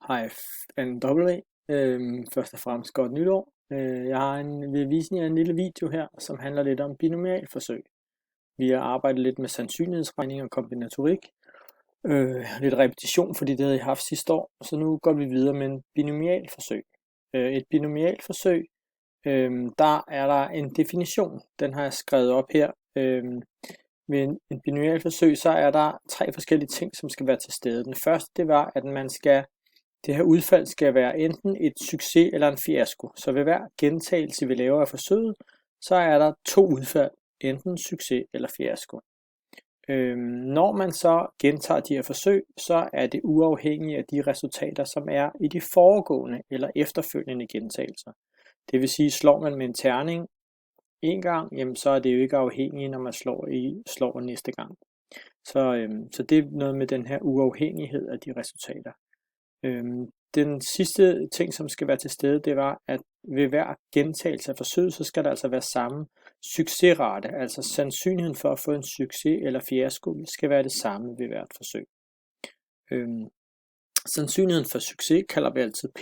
Hej NW. Først og fremmest godt nytår. Vil vise jer en lille video her, som handler lidt om binomialforsøg. Vi har arbejdet lidt med sandsynlighedsregning og kombinatorik. Lidt repetition, fordi det havde I haft sidste år. Så nu går vi videre med en binomialforsøg. Et binomialforsøg, der er der en definition. Den har jeg skrevet op her. Ved en binomialforsøg, så er der 3 forskellige ting, som skal være til stede. Den første, det var, at det her udfald skal være enten et succes eller en fiasko. Så ved hver gentagelse, vi laver af forsøget, så er der 2 udfald, enten succes eller fiasko. Når man så gentager de her forsøg, så er det uafhængigt af de resultater, som er i de foregående eller efterfølgende gentagelser. Det vil sige, slår man med en terning en gang, jamen så er det jo ikke afhængigt, når man slår næste gang. Så det er noget med den her uafhængighed af de resultater. Den sidste ting, som skal være til stede, det var, at ved hver gentagelse af forsøget, så skal der altså være samme succesrate. Altså sandsynligheden for at få en succes eller fiasko skal være det samme ved hvert forsøg. Sandsynligheden for succes kalder vi altid P,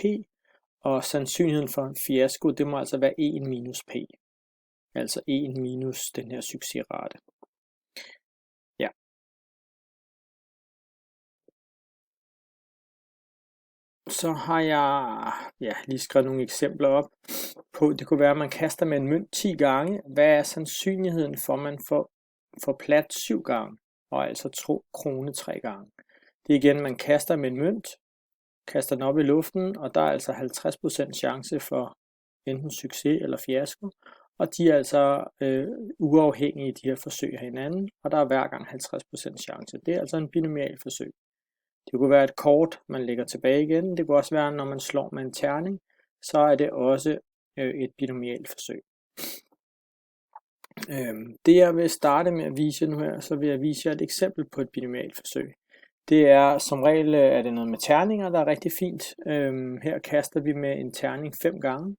og sandsynligheden for en fiasko, det må altså være 1 minus P. Altså 1 minus den her succesrate. Ja. Så har jeg lige skrevet nogle eksempler op på. Det kunne være, at man kaster med en mønt 10 gange. Hvad er sandsynligheden for, at man får plat 7 gange, og altså 2 krone 3 gange? Det er igen, man kaster med en mønt, kaster den op i luften, og der er altså 50% chance for enten succes eller fiasko. Og de er altså uafhængige af de her forsøg af hinanden, og der er hver gang 50% chance. Det er altså en binomialforsøg. Det kunne være et kort, man lægger tilbage igen. Det kunne også være, når man slår med en terning, så er det også et binomialforsøg. Det jeg vil starte med at vise nu her, så vil jeg vise jer et eksempel på et binomialforsøg. Det er som regel er det noget med terninger, der er rigtig fint. Her kaster vi med en terning 5 gange.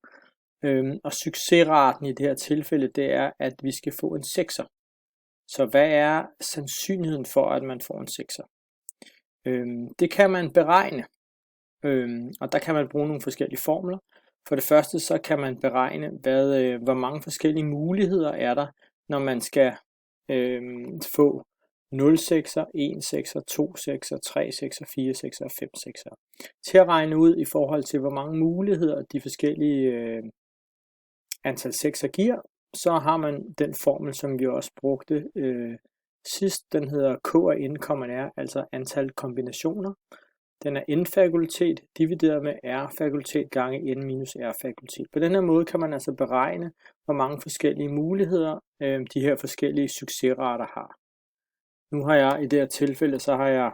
Og succesraten i det her tilfælde, det er, at vi skal få en 6'er. Så hvad er sandsynligheden for, at man får en 6'er? Det kan man beregne, og der kan man bruge nogle forskellige formler. For det første så kan man beregne, hvor mange forskellige muligheder er der, når man skal få 0 6'er, 1 6'er, 2 6'er, 3 6'er, 4 6'er og 5 6'er. Til at regne ud i forhold til, hvor mange muligheder de forskellige antal 6'er giver, så har man den formel, som vi også brugte sidst. Den hedder K af N, R, altså antal kombinationer. Den er N-fakultet divideret med R-fakultet gange N minus R-fakultet. På den her måde kan man altså beregne, hvor mange forskellige muligheder de her forskellige succesrater har. Nu har jeg i det her tilfælde, så har jeg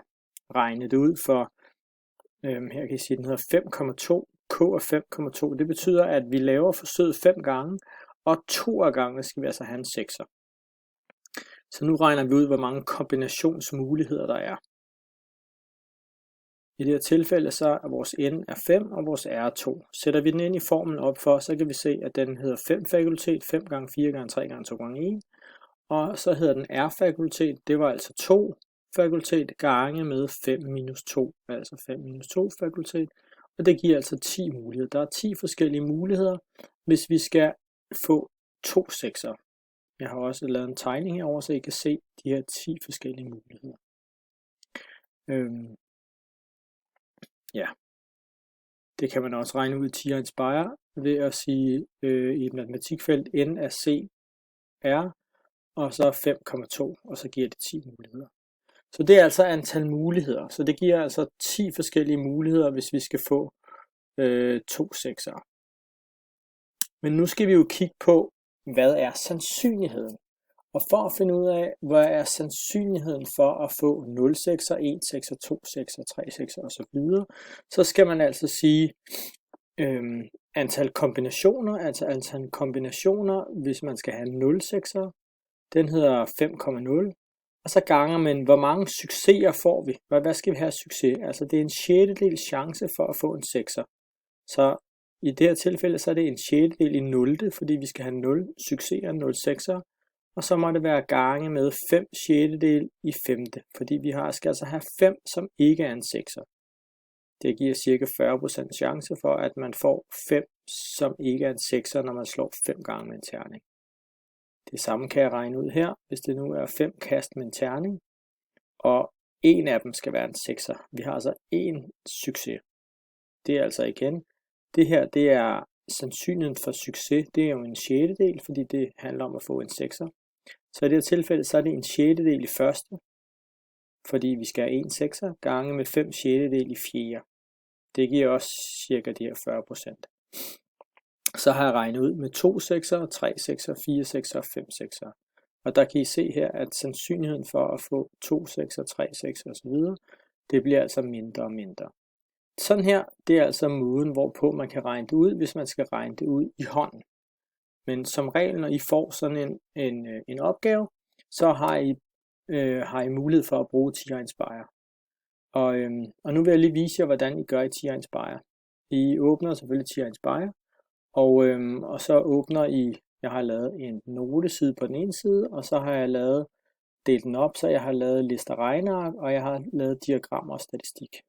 regnet det ud for, her kan I sige, den hedder 5,2. K er 5,2. Det betyder, at vi laver forsøget 5 gange, og 2 af gangene skal vi altså have en 6'er. Så nu regner vi ud, hvor mange kombinationsmuligheder der er. I det her tilfælde så er vores N er 5, og vores R er 2. Sætter vi den ind i formlen op for, så kan vi se, at den hedder 5-fakultet, 5 gange 4 gange 3 gange 2 gange 1. Og så hedder den R-fakultet, det var altså 2 fakultet gange med 5 minus 2, altså 5 minus 2 fakultet. Og det giver altså 10 muligheder. Der er 10 forskellige muligheder, hvis vi skal få 2 6'er. Jeg har også lavet en tegning herover, så I kan se de her 10 forskellige muligheder. Ja, det kan man også regne ud i Tier Inspire ved at sige i et matematikfelt N er C R, og så 5,2, og så giver det 10 muligheder. Så det er altså antal muligheder. Så det giver altså 10 forskellige muligheder, hvis vi skal få 2 6'er. Men nu skal vi jo kigge på, hvad er sandsynligheden? Og for at finde ud af, hvad er sandsynligheden for at få 0 6'er, 1 6'er, 2 6'er, 3 6'er osv., så skal man altså sige antal kombinationer, altså antal kombinationer, hvis man skal have 0 6'er, den hedder 5,0. Og så ganger man, hvor mange succeser får vi? Hvad skal vi have succes? Altså det er en sjettedel chance for at få en 6'er. Så i det her tilfælde, så er det en sjettedel i 0, fordi vi skal have 0 succeser, 0 6'er. Og så må det være gange med 5 sjettedel i 5, fordi vi skal altså have 5, som ikke er en 6'er. Det giver cirka 40% chance for, at man får 5, som ikke er en 6'er, når man slår 5 gange med en terning. Det samme kan jeg regne ud her, hvis det nu er 5 kast med en terning, og en af dem skal være en 6'er. Vi har altså en succes. Det er altså igen, det her det er sandsynligheden for succes, det er jo en sjettedel, fordi det handler om at få en 6'er. Så i det her tilfælde, så er det en sjettedel i første, fordi vi skal have en 6'er, gange med 5 sjettedel i fjerde. Det giver også cirka de her 40%. Så har jeg regnet ud med 2 6'er, 3 6'er, 4 6'er og 5 6'er. Og der kan I se her, at sandsynligheden for at få 2 6'er, 3 6'er osv., det bliver altså mindre og mindre. Sådan her, det er altså måden, hvorpå man kan regne det ud, hvis man skal regne det ud i hånden. Men som regel, når I får sådan en opgave, så har I mulighed for at bruge TIA-Inspire. Og nu vil jeg lige vise jer, hvordan I gør i TIA-Inspire. I åbner selvfølgelig TIA-Inspire, og så åbner I, jeg har lavet en noteside på den ene side, og så har jeg delt den op, så jeg har lavet lister regneark, og jeg har lavet diagrammer og statistik.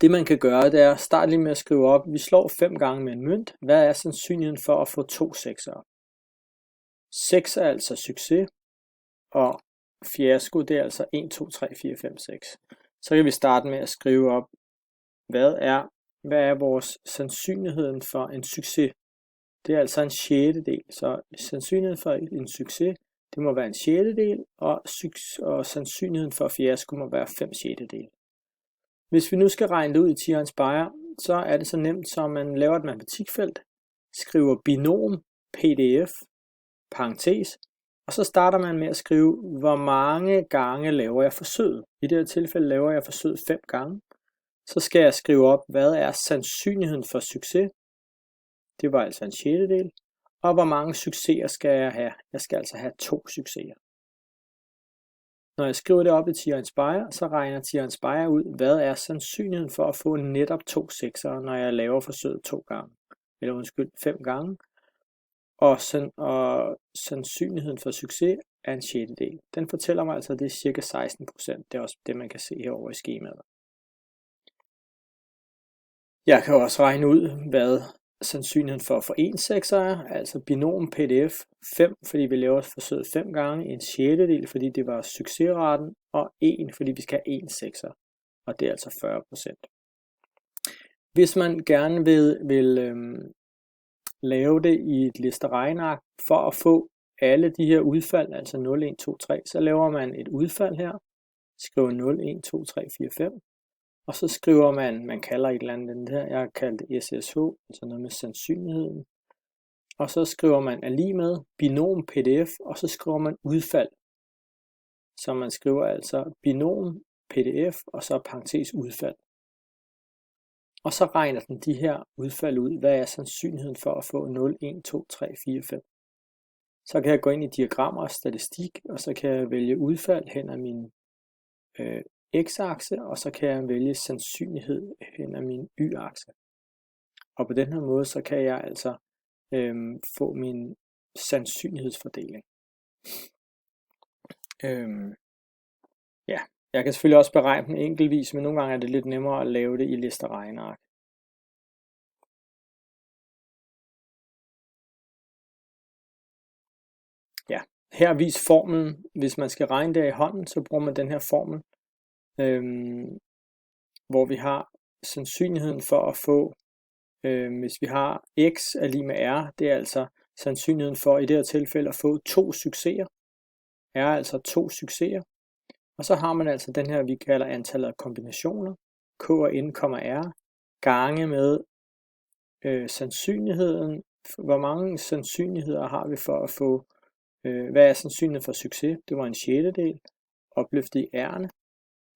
Det man kan gøre, det er at starte lige med at skrive op, vi slår 5 gange med en mønt. Hvad er sandsynligheden for at få 2 6'ere? 6 er altså succes, og fiasko det er altså 1, 2, 3, 4, 5, 6. Så kan vi starte med at skrive op, hvad er vores sandsynligheden for en succes? Det er altså en sjettedel, så sandsynligheden for en succes, det må være en sjettedel, og sandsynligheden for fiasko må være 5 sjettedel. Hvis vi nu skal regne det ud i TIA-Inspire, så er det så nemt, så man laver et matematikfelt, skriver binom, pdf, parentes, og så starter man med at skrive, hvor mange gange laver jeg forsøget. I det her tilfælde laver jeg forsøget 5 gange. Så skal jeg skrive op, hvad er sandsynligheden for succes. Det var altså en sjettedel. Og hvor mange succeser skal jeg have? Jeg skal altså have 2 succeser. Når jeg skriver det op i TIA-Inspire, så regner TIA-Inspire ud, hvad er sandsynligheden for at få netop 2 6'ere, når jeg laver forsøget 5 gange. Og sandsynligheden for succes er en sjettedel. Den fortæller mig altså, at det er cirka 16%. Det er også det, man kan se herovre i skemaet. Jeg kan også regne ud, hvad sandsynligheden for at få en 6'er er, altså binom pdf 5, fordi vi laver forsøget 5 gange, en sjettedel, fordi det var succesraten, og 1, fordi vi skal have en 6'er, og det er altså 40%. Hvis man gerne vil lave det i et listeregneark for at få alle de her udfald, altså 0, 1, 2, 3, så laver man et udfald her, skriver 0, 1, 2, 3, 4, 5, og så skriver man kalder et eller andet her, jeg har kaldt det SSH, altså noget med sandsynligheden, og så skriver man er lige med binom pdf, og så skriver man udfald, så man skriver altså binom pdf, og så parentes udfald. Og så regner den de her udfald ud, hvad er sandsynligheden for at få 0, 1, 2, 3, 4, 5. Så kan jeg gå ind i diagrammer og statistik, og så kan jeg vælge udfald hen ad min x-akse, og så kan jeg vælge sandsynlighed hen ad min y-akse. Og på den her måde, så kan jeg altså få min sandsynlighedsfordeling. Ja, jeg kan selvfølgelig også beregne den enkeltvis, men nogle gange er det lidt nemmere at lave det i listeregneark. Ja, her vis formlen. Hvis man skal regne det i hånden, så bruger man den her formel, hvor vi har sandsynligheden for at få, hvis vi har x er lige med r, det er altså sandsynligheden for i det her tilfælde at få 2 succeser. R er altså 2 succeser. Og så har man altså den her, vi kalder antallet af kombinationer, k og n, r, gange med sandsynligheden. Hvor mange sandsynligheder har vi for at få, hvad er sandsynligheden for succes? Det var en sjettedel, opløftet i r'ne.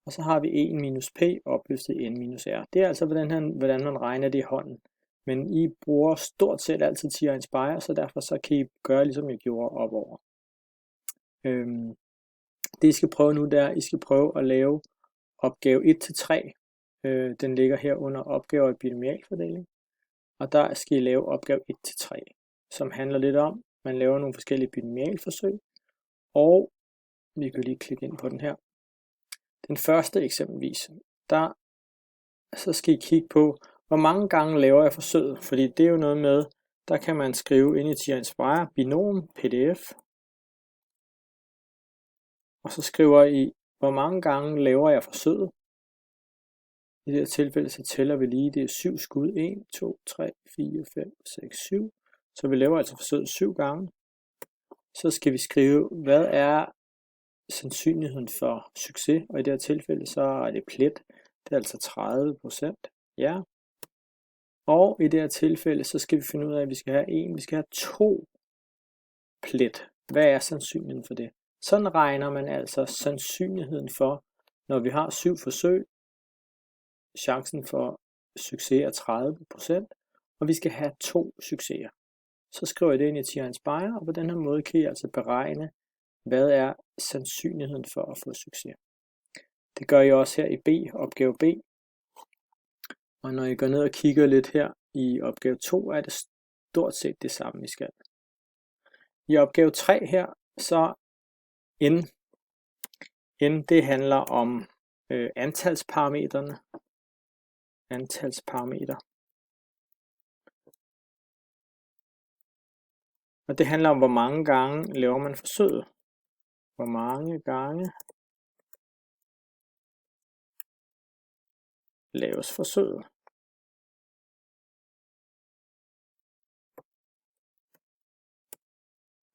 Og så har vi 1 minus p, opløftet i n minus r. Det er altså hvordan man regner det i hånden. Men I bruger stort set altid TIA-Inspire, så derfor så kan I gøre ligesom jeg gjorde opover. Det I skal prøve nu, det er, at I skal prøve at lave opgave 1-3. Den ligger her under opgaver i binomialfordeling. Og der skal I lave opgave 1-3, som handler lidt om, man laver nogle forskellige binomialforsøg. Og vi kan lige klikke ind på den her. Den første eksempelvis, så skal I kigge på, hvor mange gange laver jeg forsøget, fordi det er jo noget med, der kan man skrive ind i TIA Inspire binom pdf, og så skriver I, hvor mange gange laver jeg forsøget. I det her tilfælde så tæller vi lige, det er 7 skud, 1, 2, 3, 4, 5, 6, 7, så vi laver altså forsøget 7 gange. Så skal vi skrive, hvad er sandsynligheden for succes, og i det her tilfælde så er det plet, det er altså 30%, ja. Og i det her tilfælde så skal vi finde ud af, at vi skal have 2 plet. Hvad er sandsynligheden for det? Sådan regner man altså sandsynligheden for, når vi har 7 forsøg, chancen for succes er 30%, og vi skal have 2 succeser. Så skriver jeg det ind i TIA Inspire, og på den her måde kan I altså beregne, hvad er sandsynligheden for at få succes. Det gør I også her i B, opgave B. Og når I går ned og kigger lidt her i opgave 2, er det stort set det samme, vi skal. I opgave 3 her, så N det handler om antalsparametrene. Antalsparameter. Og det handler om, hvor mange gange laver man forsøget. Hvor mange gange laves forsøget.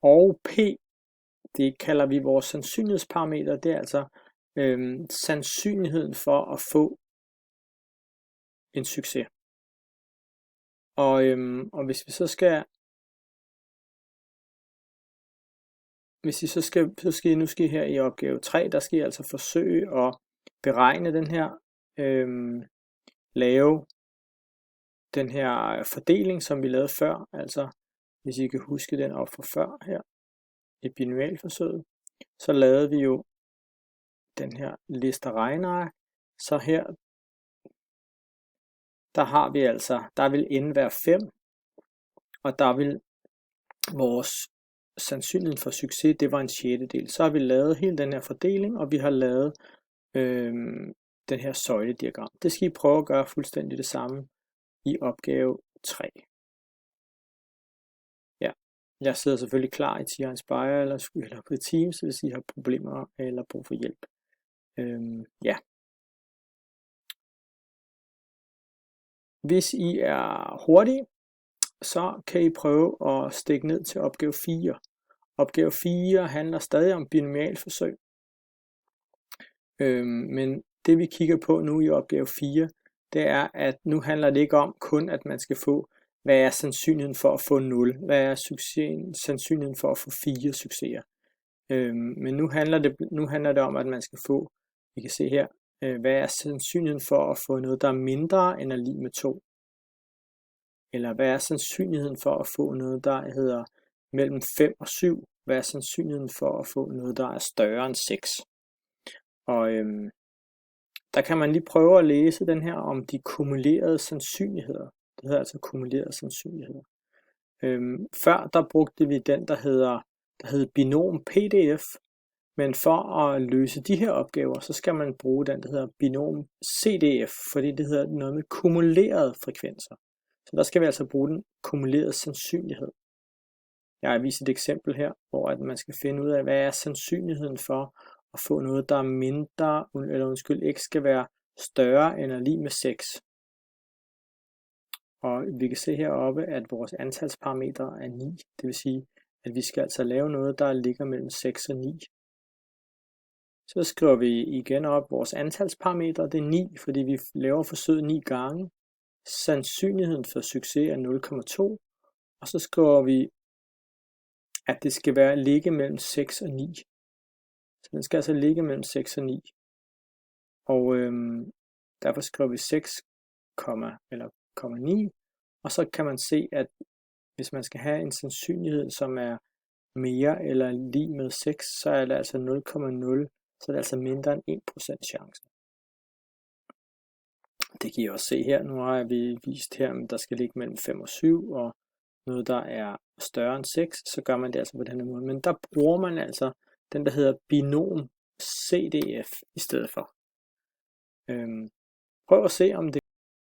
Og P, det kalder vi vores sandsynlighedsparameter. Det er altså sandsynligheden for at få en succes. Og hvis vi så skal nu skal I her i opgave 3, der skal I altså forsøge at beregne den her, lave den her fordeling, som vi lavede før, altså hvis I kan huske den op fra før her, i binomialforsøget, så lavede vi jo den her liste regneark, så her, der har vi altså, der vil n være 5, og der vil vores sandsynligheden for succes, det var en sjettedel. Så har vi lavet hele den her fordeling, og vi har lavet den her søjlediagram. Det skal I prøve at gøre fuldstændig det samme i opgave 3. Ja, jeg sidder selvfølgelig klar i TIA Inspire eller på Teams, hvis I har problemer eller brug for hjælp. Ja. Hvis I er hurtige, så kan I prøve at stikke ned til opgave 4. Opgave 4 handler stadig om binomialforsøg. Men det vi kigger på nu i opgave 4, det er, at nu handler det ikke om kun, at man skal få, hvad er sandsynligheden for at få 0? Hvad er sandsynligheden for at få 4 succeser? Men nu handler det om, at man skal få, vi kan se her, hvad er sandsynligheden for at få noget, der er mindre end er lig med 2? Eller hvad er sandsynligheden for at få noget, der hedder mellem 5 og 7? Hvad er sandsynligheden for at få noget, der er større end 6? Og der kan man lige prøve at læse den her om de kumulerede sandsynligheder. Det hedder altså kumulerede sandsynligheder. Før der brugte vi den, der hed binom pdf. Men for at løse de her opgaver, så skal man bruge den, der hedder binom cdf, fordi det hedder noget med kumulerede frekvenser. Så der skal vi altså bruge den kumulerede sandsynlighed. Jeg har vist et eksempel her, hvor at man skal finde ud af, hvad er sandsynligheden for at få noget, der er mindre, eller x skal være større end eller lig med 6. Og vi kan se heroppe, at vores antalsparametre er 9. Det vil sige, at vi skal altså lave noget, der ligger mellem 6 og 9. Så skriver vi igen op, vores antalsparametre, det er 9, fordi vi laver forsøget 9 gange. Sandsynligheden for succes er 0,2. Og så skriver vi, at det skal ligge mellem 6 og 9. Så den skal altså ligge mellem 6 og 9. Og derfor skriver vi 6,9. Og så kan man se, at hvis man skal have en sandsynlighed, som er mere eller lig med 6, så er det altså 0,0. Så er det altså mindre end 1% chance. Det kan I også se her. Nu har vi vist her, at der skal ligge mellem 5 og 7, og noget, der er større end 6, så gør man det altså på den her måde. Men der bruger man altså den, der hedder binom CDF i stedet for. Prøv at se, om det